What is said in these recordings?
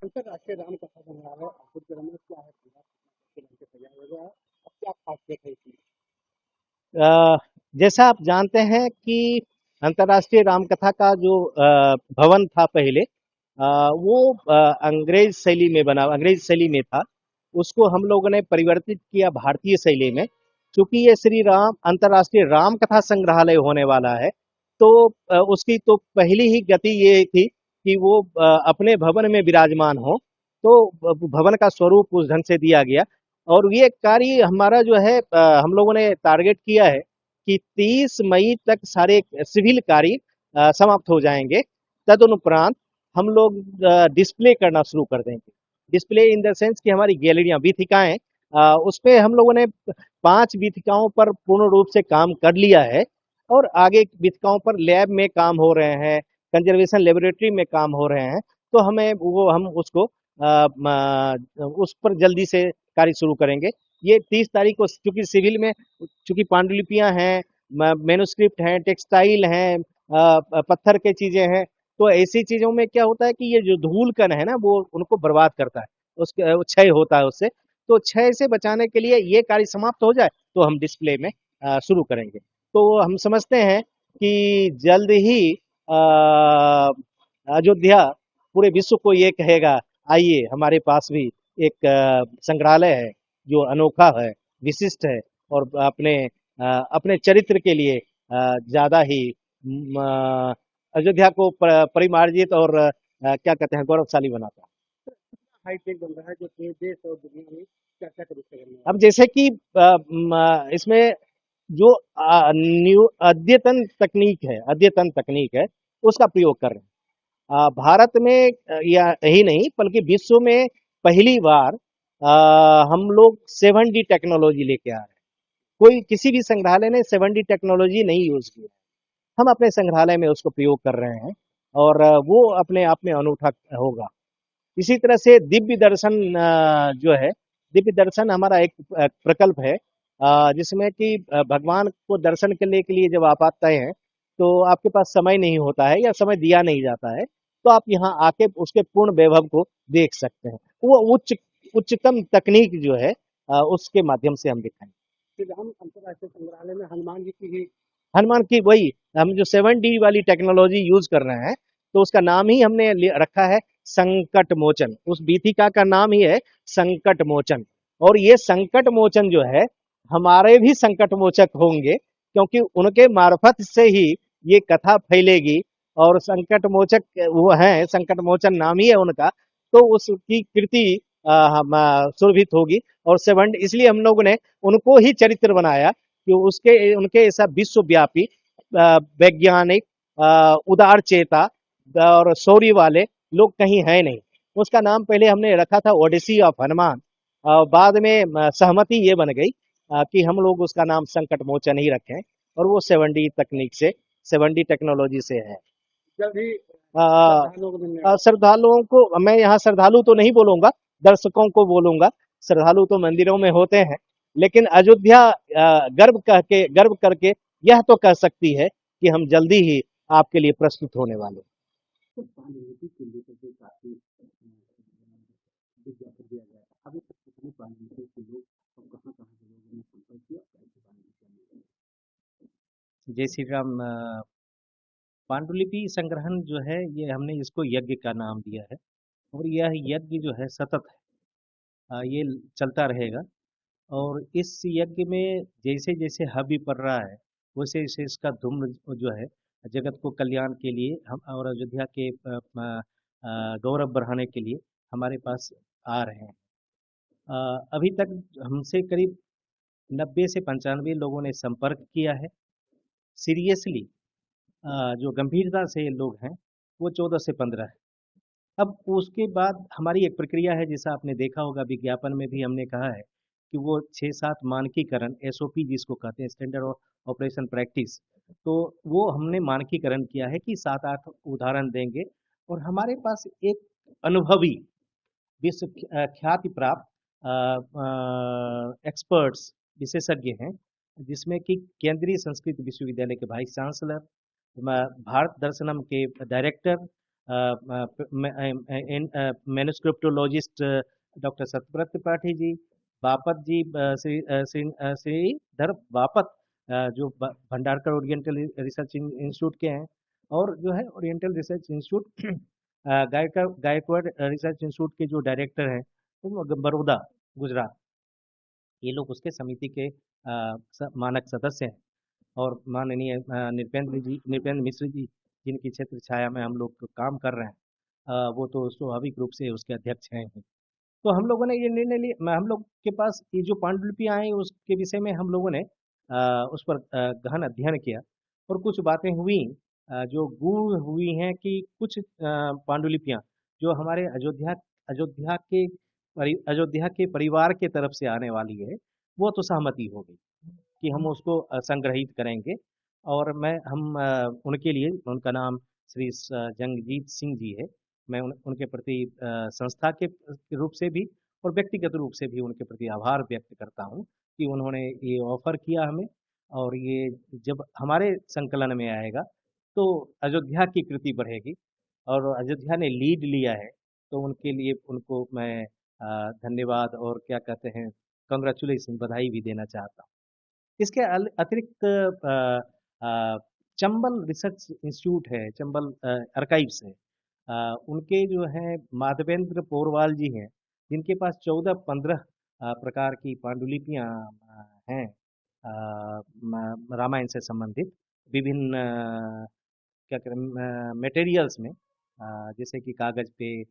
अंतर्राष्ट्रीय राम कथा संग्रहालय अयोध्या में क्या है पूरा ढंग से सजाया हुआ है। अब क्या खास देख रही थी? अ, जैसा आप जानते हैं कि अंतर्राष्ट्रीय रामकथा का जो भवन था पहले, वो अंग्रेज शैली में था। उसको हम लोगों ने परिवर्तित किया भारतीय शैली में। चूंकि ये श्री राम अंतर्राष्ट्रीय राम कथा संग्रहालय होने वाला है, तो उसकी तो पहली ही गति ये थी कि वो अपने भवन में विराजमान हो। तो भवन का स्वरूप उस ढंग से दिया गया। और ये कार्य हमारा जो है, हम लोगों ने टारगेट किया है कि 30 मई तक सारे सिविल कार्य समाप्त हो जाएंगे। तदनुपरांत हम लोग डिस्प्ले करना शुरू कर देंगे। डिस्प्ले इन द सेंस कि हमारी गैलरियां वीथिकाएं, उस पे हम लोगों ने 5 वीथिकाओं पर पूर्ण रूप से काम कर लिया है। और आगे वीथिकाओं पर लैब में काम हो रहे हैं, कंजर्वेशन लेबोरेटरी में काम हो रहे हैं। तो हम उसको उस पर जल्दी से कार्य शुरू करेंगे। ये 30 तारीख को, चूंकि सिविल में, चूंकि पांडुलिपियां हैं, मैन्युस्क्रिप्ट हैं, टेक्सटाइल हैं, पत्थर के चीजें हैं। तो ऐसी चीजों में क्या होता है कि ये जो धूल कण है ना, वो उनको बर्बाद करता है, उसके क्षय होता है उससे। तो क्षय से बचाने के लिए ये कार्य समाप्त हो जाए तो हम डिस्प्ले में शुरू करेंगे। तो हम समझते हैं कि जल्द ही अयोध्या पूरे विश्व को ये कहेगा, आइए हमारे पास भी एक संग्रहालय है जो अनोखा है, विशिष्ट है, और अपने चरित्र के लिए ज्यादा ही अयोध्या को परिमार्जित और क्या कहते हैं, गौरवशाली बनाता है। हाईटेक बन रहा है जो कि देश और दुनिया में चर्चा का विषय बनने अब वाला है। जैसे कि इसमें जो न्यू अद्यतन तकनीक है, उसका प्रयोग कर रहे हैं। भारत में या ही नहीं बल्कि विश्व में पहली बार हम लोग 7D टेक्नोलॉजी लेके आ रहे हैं। कोई किसी भी संग्रहालय ने 7D टेक्नोलॉजी नहीं यूज की है। हम अपने संग्रहालय में उसको प्रयोग कर रहे हैं। और वो अपने आप में अनूठा होगा। इसी तरह से दिव्य दर्शन जो है, दिव्य दर्शन हमारा एक प्रकल्प है, जिसमें कि भगवान को दर्शन करने के लिए जब आप आते हैं, तो आपके पास समय नहीं होता है या समय दिया नहीं जाता है, तो आप यहाँ आके उसके पूर्ण वैभव को देख सकते हैं। वो उच्चतम तकनीक जो है, उसके माध्यम से हम दिखाएंगे। फिर हम अंतर्राष्ट्रीय संग्रहालय में हनुमान जी की भी हनुमान की वही, हम जो 7D वाली टेक्नोलॉजी यूज कर रहे हैं, तो उसका नाम ही हमने रखा है संकट मोचन। उस बीथिका का नाम ही है संकट मोचन। और ये संकट मोचन जो है, हमारे भी संकट मोचक होंगे, क्योंकि उनके मार्फत से ही ये कथा फैलेगी। और संकट मोचक वो है, संकट मोचन नाम ही है उनका। तो उसकी कृति सुरभित होगी। और 7 इसलिए हम लोगों ने उनको ही चरित्र बनाया कि उसके उनके ऐसा विश्वव्यापी वैज्ञानिक, उदार चेता और शौर्य वाले लोग कहीं है नहीं। उसका नाम पहले हमने रखा था ओडिसी ऑफ हनुमान। बाद में सहमति ये बन गई कि हम लोग उसका नाम संकट मोचन ही रखें। और वो 7D तकनीक से, 7D टेक्नोलॉजी से है। जल्द ही अ, श्रद्धालुओं को मिलने वाला श्रद्धालुओं को, मैं यहाँ श्रद्धालु तो नहीं बोलूंगा, दर्शकों को बोलूंगा। श्रद्धालु तो मंदिरों में होते हैं, लेकिन अयोध्या गर्व करके यह तो कह सकती है कि हम जल्दी ही आपके लिए प्रस्तुत होने वाले हैं। है। तो पांडुलिपि के लेकर के काफी विज्ञापन दिया गया था। अभी तक कितने पांडुलिपि के लोग और कहाँ-कहाँ के लोगों ने संपर्क किया, कैसे पांडुलिपियां मिल रही जय श्री राम। पांडुलिपि संग्रहण जो है, ये हमने इसको यज्ञ का नाम दिया है। और यह यज्ञ जो है सतत है, ये चलता रहेगा। और इस यज्ञ में जैसे जैसे हवि पड़ रहा है, वैसे वैसे इसका धूम जो है, जगत को कल्याण के लिए हम और अयोध्या के गौरव बढ़ाने के लिए हमारे पास आ रहे हैं। अभी तक हमसे करीब 90 से 95 लोगों ने संपर्क किया है। सीरियसली जो गंभीरता से लोग हैं, वो 14 से 15 है। अब उसके बाद हमारी एक प्रक्रिया है, जैसा आपने देखा होगा विज्ञापन में भी हमने कहा है कि वो 6-7 मानकीकरण, एसओपी जिसको कहते हैं, स्टैंडर्ड ऑपरेशन प्रैक्टिस। तो वो हमने मानकीकरण किया है कि 7-8 उदाहरण देंगे। और हमारे पास एक अनुभवी, विश्व ख्याति प्राप्त एक्सपर्ट्स, विशेषज्ञ हैं, जिसमें कि केंद्रीय संस्कृत विश्वविद्यालय के वाइस चांसलर, भारत दर्शनम के डायरेक्टर, मैन्युस्क्रिप्टोलॉजिस्ट डॉक्टर सतव्रत त्रिपाठी जी, बापत जी, श्रीधर बापत, जो भंडारकर ओरिएंटल रिसर्च इंस्टीट्यूट के हैं, और जो है oriental research institute Gaikwad research institute के जो डायरेक्टर हैं वो बड़ौदा, गुजरात, ये लोग उसके समिति के मानक सदस्य हैं। और माननीय नृपेंद्र मिश्र जी, जिनकी क्षेत्र छाया में हम लोग काम कर रहे हैं, वो तो स्वाभाविक रूप से उसके अध्यक्ष हैं ही। तो हम लोगों ने ये निर्णय लिया, हम लोग के पास ये जो पांडुलिपियां आई उसके विषय में हम लोगों ने उस पर गहन अध्ययन किया, और कुछ बातें हुई जो गूढ़ हुई हैं कि कुछ पांडुलिपियां जो हमारे अयोध्या के अयोध्या के परिवार के तरफ से आने वाली है, वो तो सहमति हो गई कि हम उसको संग्रहित करेंगे। और उनके लिए, उनका नाम श्री जंगजीत सिंह जी है, मैं उनके प्रति संस्था के रूप से भी और व्यक्तिगत रूप से भी उनके प्रति आभार व्यक्त करता हूँ कि उन्होंने ये ऑफर किया हमें। और ये जब हमारे संकलन में आएगा तो अयोध्या की कृति बढ़ेगी, और अयोध्या ने लीड लिया है, तो उनके लिए उनको मैं धन्यवाद और क्या कहते हैं, कंग्रेचुलेसन, बधाई भी देना चाहता हूँ। इसके अतिरिक्त चंबल रिसर्च इंस्टीट्यूट है, चंबल आर्काइव्स है, उनके जो हैं माधवेंद्र पोरवाल जी हैं, जिनके पास 14-15 प्रकार की पांडुलिपियां हैं रामायण से संबंधित, विभिन्न क्या करें मटेरियल्स में, जैसे कि कागज पे,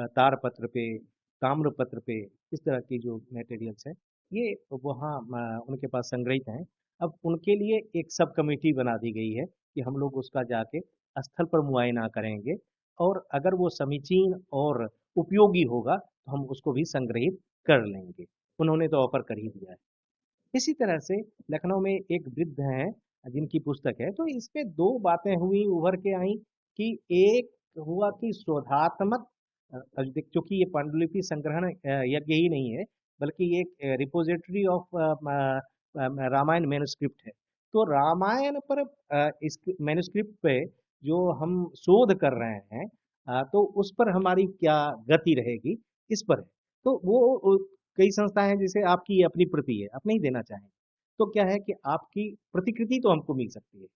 तार पत्र पे, ताम्र पत्र पे, इस तरह की जो मटेरियल्स हैं, ये वहाँ उनके पास संग्रहित हैं। अब उनके लिए एक सब कमेटी बना दी गई है कि हम लोग उसका जाके स्थल पर मुआयना करेंगे, और अगर वो समीचीन और उपयोगी होगा तो हम उसको भी संग्रहित कर लेंगे। उन्होंने तो ऑफर कर ही दिया है। इसी तरह से लखनऊ में एक वृद्ध हैं जिनकी पुस्तक है, तो इसमें दो बातें हुई, उभर के आई कि एक हुआ कि शोधात्मक, क्योंकि ये पांडुलिपि संग्रहण यज्ञ ही नहीं है, बल्कि ये एक रिपोजिटरी ऑफ रामायण मैन्युस्क्रिप्ट है। तो रामायण पर इस मैन्युस्क्रिप्ट पे जो हम शोध कर रहे हैं, तो उस पर हमारी क्या गति रहेगी, इस पर है। तो वो कई संस्थाएं हैं जिसे आपकी ये अपनी प्रति है, आप नहीं देना चाहें तो क्या है कि आपकी प्रतिकृति तो हमको मिल सकती है,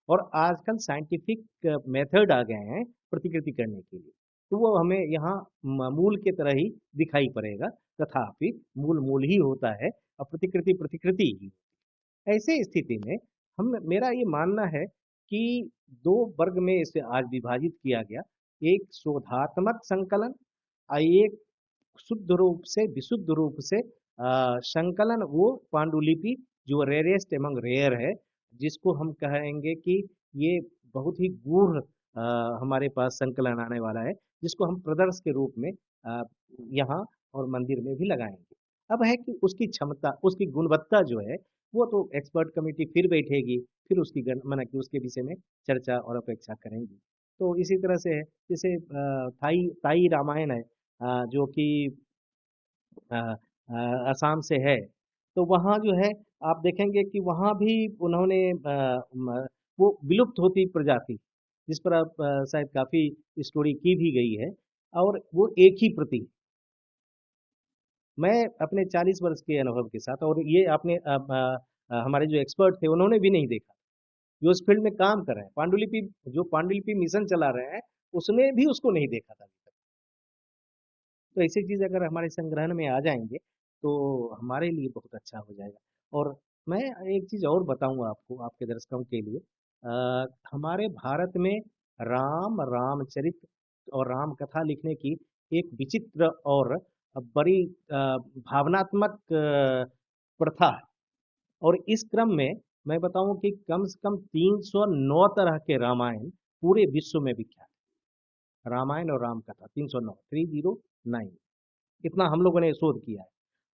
और आजकल साइंटिफिक मेथड आ गए हैं प्रतिकृति करने के लिए, तो वो हमें यहाँ मूल के तरह ही दिखाई पड़ेगा, तथापि मूल मूल ही होता है और प्रतिकृति प्रतिकृति ही। ऐसे स्थिति में हम मेरा ये मानना है कि दो वर्ग में इसे आज विभाजित किया गया, एक शोधात्मक संकलन और एक शुद्ध रूप से विशुद्ध रूप से संकलन, वो पांडुलिपि जो रेयरेस्ट एमंग रेयर है, जिसको हम कहेंगे कि ये बहुत ही गूढ़ हमारे पास संकलन आने वाला है, जिसको हम प्रदर्श के रूप में यहाँ और मंदिर में भी लगाएंगे। अब है कि उसकी क्षमता, उसकी गुणवत्ता जो है, वो तो एक्सपर्ट कमेटी फिर बैठेगी, फिर उसकी माना कि उसके विषय में चर्चा और अपेक्षा करेंगी। तो इसी तरह से है, जैसे थाई ताई रामायण है, जो कि अ, असम से है, तो वहाँ जो है आप देखेंगे कि वहाँ भी उन्होंने वो विलुप्त होती प्रजाति, जिस पर आप शायद काफी स्टोरी की भी गई है, और वो एक ही प्रति। मैं अपने 40 वर्ष के अनुभव के साथ, और ये आपने हमारे जो एक्सपर्ट थे उन्होंने भी नहीं देखा, जो उस फील्ड में काम कर रहे हैं, पांडुलिपि जो पांडुलिपि मिशन चला रहे हैं, उसने भी उसको नहीं देखा था अभी तक। तो ऐसी चीज अगर हमारे संग्रहण में आ जाएंगे तो हमारे लिए बहुत अच्छा हो जाएगा। और मैं एक चीज और बताऊंगा आपको, आपके दर्शकों के लिए, हमारे भारत में रामचरित और राम कथा लिखने की एक विचित्र और बड़ी भावनात्मक प्रथा है। और इस क्रम में मैं बताऊं कि कम से कम 309 तरह के रामायण पूरे विश्व में विख्यात है। रामायण और राम कथा 309, 309, इतना हम लोगों ने शोध किया है।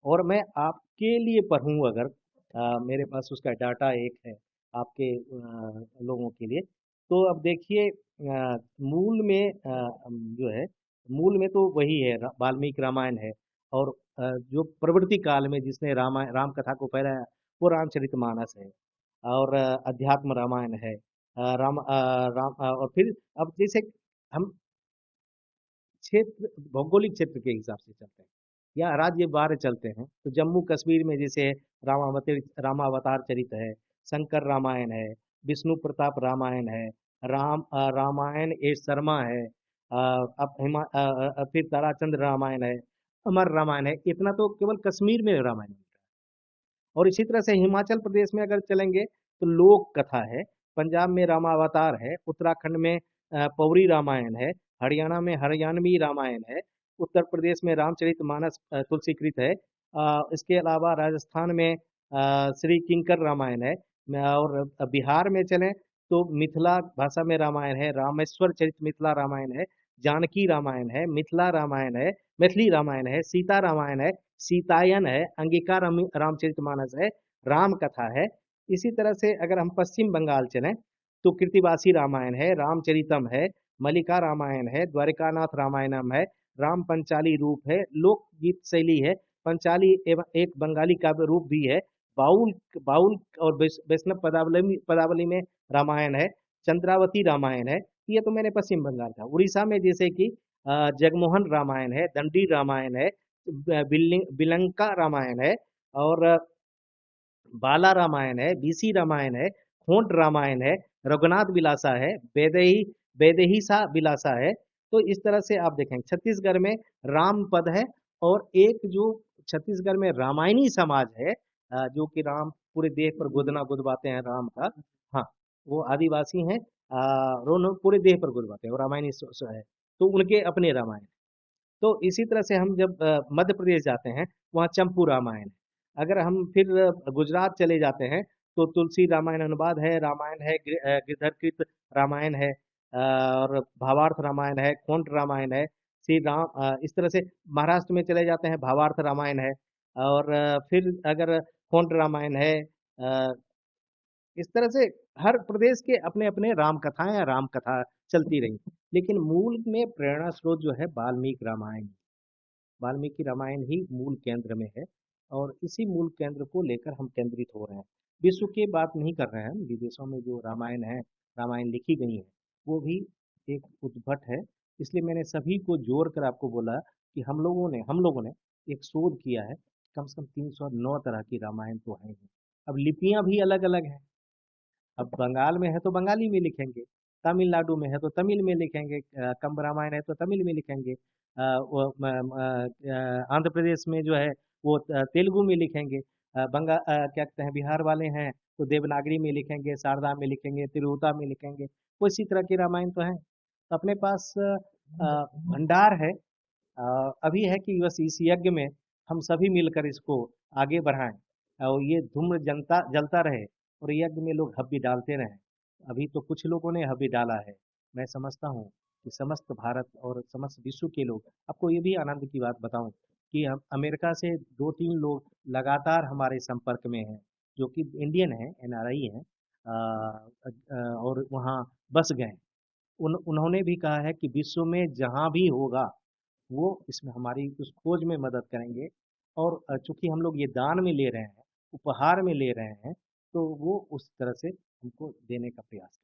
और मैं आपके लिए पढ़ूं अगर, मेरे पास उसका डाटा एक है आपके लोगों के लिए, तो अब देखिए, मूल में जो है, मूल में तो वही है, वाल्मीकि रामायण है, और जो प्रवृत्ति काल में जिसने राम कथा को फैलाया वो रामचरितमानस है, और अध्यात्म रामायण है, और फिर अब जैसे हम क्षेत्र भौगोलिक क्षेत्र के हिसाब से चलते हैं या राज्य वार चलते हैं, तो जम्मू कश्मीर में जैसे रामावतार चरित है, शंकर रामायण है, विष्णु प्रताप रामायण है, रामायण ए शर्मा है, अब फिर ताराचंद्र रामायण है, अमर रामायण है। इतना तो केवल कश्मीर में रामायण मिल रहा है। और इसी तरह से हिमाचल प्रदेश में अगर चलेंगे तो लोक कथा है, पंजाब में रामावतार है, उत्तराखंड में पौरी रामायण है, हरियाणा में हरियाणवी रामायण है, उत्तर प्रदेश में रामचरितमानस तुलसीकृत है, इसके अलावा राजस्थान में श्री किंकर रामायण है, और बिहार में चलें तो मिथिला भाषा में रामायण है, रामेश्वर चरित मिथिला रामायण है, जानकी रामायण है, मिथिला रामायण है, मैथिली रामायण है, सीता रामायण है, सीतायन है, अंगिका रामचरितमानस है, राम कथा है। इसी तरह से अगर हम पश्चिम बंगाल चलें तो कृतिवासी रामायण है, रामचरितम है, मल्लिका रामायण है, द्वारिकानाथ रामायणम है, राम पंचाली रूप है, लोकगीत शैली है, पंचाली एवं एक बंगाली काव्य रूप भी है, बाउल बाउल और वैष्णव पदावली में रामायण है, चंद्रावती रामायण है। ये तो मैंने पश्चिम बंगाल का। उड़ीसा में जैसे कि जगमोहन रामायण है, दंडी रामायण है, बिलंका रामायण है, और बाला रामायण है, बीसी रामायण है, खोंट रामायण है, रघुनाथ विलासा है, वैदेही सा विलासा है। तो इस तरह से आप देखेंगे छत्तीसगढ़ में राम पद है, और एक जो छत्तीसगढ़ में रामायणी समाज है, जो कि राम पूरे देह पर गोदना गुदवाते हैं राम का। हाँ, वो आदिवासी हैं, पूरे देह पर गुदवाते हैं, वो रामायणी है, तो उनके अपने रामायण। तो इसी तरह से हम जब मध्य प्रदेश जाते हैं, वहाँ चंपू रामायण है। अगर हम फिर गुजरात चले जाते हैं तो तुलसी रामायण अनुवाद है, रामायण है, गिरधरकृत रामायण है, और भावार्थ रामायण है, खोंट रामायण है, श्री राम, इस तरह से महाराष्ट्र में चले जाते हैं, भावार्थ रामायण है, और फिर अगर खोंट रामायण है, इस तरह से हर प्रदेश के अपने अपने राम कथाएं या राम कथा चलती रही। लेकिन मूल में प्रेरणा स्रोत जो है वाल्मीकि रामायण, वाल्मीकि रामायण ही मूल केंद्र में है, और इसी मूल केंद्र को लेकर हम केंद्रित हो रहे हैं। विश्व की बात नहीं कर रहे हैं, विदेशों में जो रामायण है, रामायण लिखी गई है, वो भी एक उद्भट है। इसलिए मैंने सभी को जोड़ कर आपको बोला कि हम लोगों ने एक शोध किया है, कम से कम 309 तरह की रामायण तो है ही। अब लिपियां भी अलग अलग हैं। अब बंगाल में है तो बंगाली में लिखेंगे, तमिलनाडु में है तो तमिल में लिखेंगे, कंब रामायण है तो तमिल में लिखेंगे, आंध्र प्रदेश में जो है वो तेलुगु में लिखेंगे, क्या कहते हैं, बिहार वाले हैं तो देवनागरी में लिखेंगे, शारदा में लिखेंगे, तिरुहुता में लिखेंगे। वो इसी तरह के रामायण तो हैं। तो अपने पास भंडार है। अभी है कि बस इस यज्ञ में हम सभी मिलकर इसको आगे बढ़ाएं, और ये धूम्र जनता जलता रहे, और यज्ञ में लोग हव्य डालते रहें। अभी तो कुछ लोगों ने हव्य डाला है। मैं समझता हूँ कि समस्त भारत और समस्त विश्व के लोग, आपको ये भी आनंद की बात बताऊं कि हम अमेरिका से 2-3 लोग लगातार हमारे संपर्क में हैं, जो कि इंडियन हैं, एनआरआई हैं, और वहाँ बस गए। उन्होंने भी कहा है कि विश्व में जहाँ भी होगा वो इसमें हमारी उस खोज में मदद करेंगे। और चूंकि हम लोग ये दान में ले रहे हैं, उपहार में ले रहे हैं, तो वो उस तरह से हमको देने का प्रयास करें।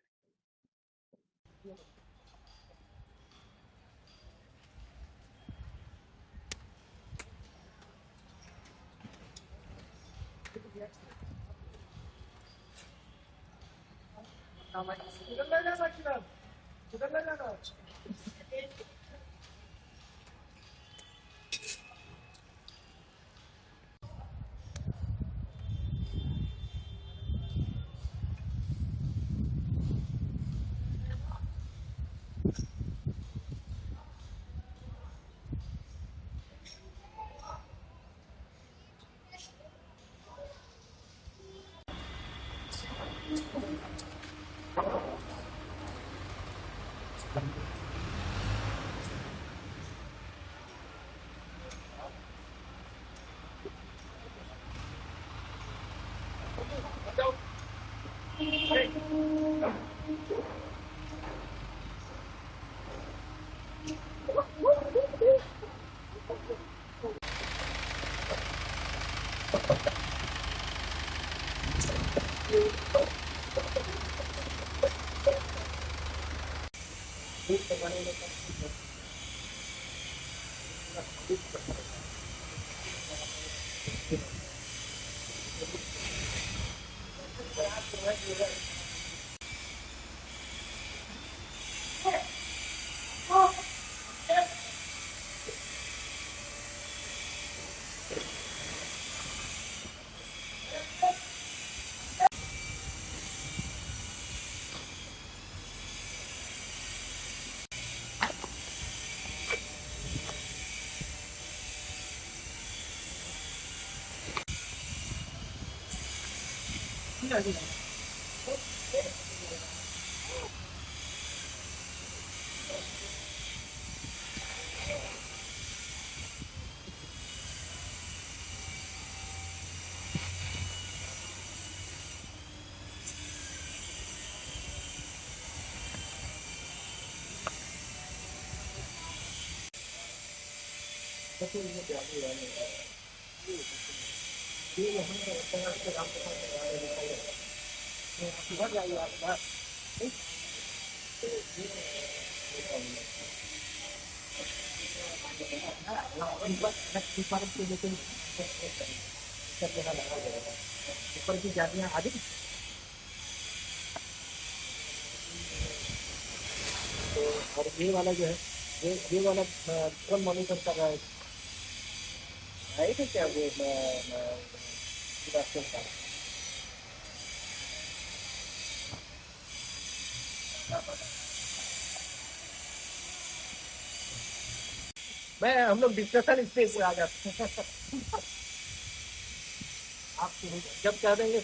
ऊपर की जातियाँ आदि तो और ये वाला जो है ये वाला कौन मॉनिटर कर रहा है कि क्या वो रास्ते का मैं हम लोग डिस्कशन स्टेज पे आ जाते हैं आप जब कह देंगे